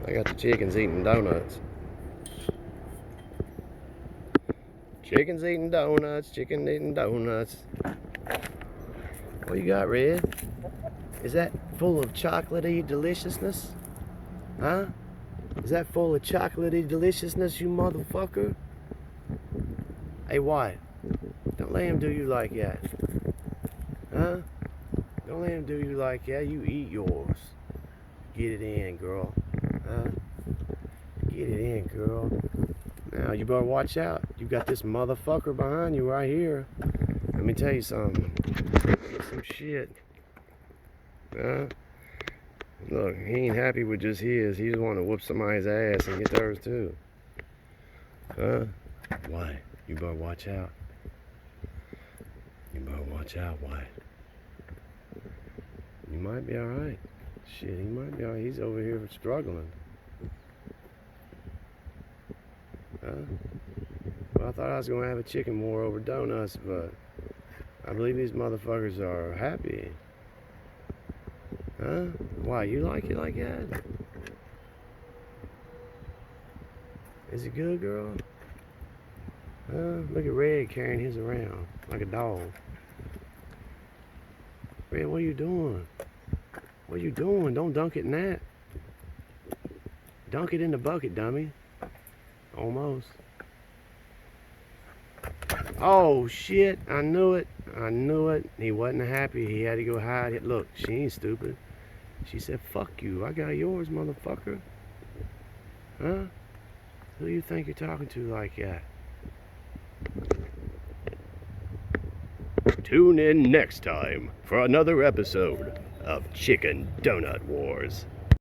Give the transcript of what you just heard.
I got the chickens eating donuts. Chickens eating donuts, chicken eating donuts. What you got, Red? Is that full of chocolatey deliciousness? Huh? Is that full of chocolatey deliciousness, you motherfucker? Hey, White, don't let him do you like that. Huh? Don't let him do you like that. You eat yours. Get it in, girl. Huh? Get it in, girl. Now, you better watch out. You got this motherfucker behind you right here. Let me tell you something. Get some shit. Huh? Look, he ain't happy with just his. He just want to whoop somebody's ass and get theirs too. Huh? Why? You better watch out. You better watch out, Why? You might be alright. Shit, he might be alright. He's over here struggling. Huh? Well, I thought I was going to have a chicken war over donuts, but I believe these motherfuckers are happy. Huh? Why, you like it like that? Is it good, girl? Huh? Look at Red carrying his around like a dog. Red, what are you doing? What are you doing? Don't dunk it in that. Dunk it in the bucket, dummy. Almost. Oh, shit. I knew it. I knew it. He wasn't happy. He had to go hide it. Look, she ain't stupid. She said, fuck you. I got yours, motherfucker. Huh? Who you think you're talking to like that? Tune in next time for another episode of Chicken Donut Wars.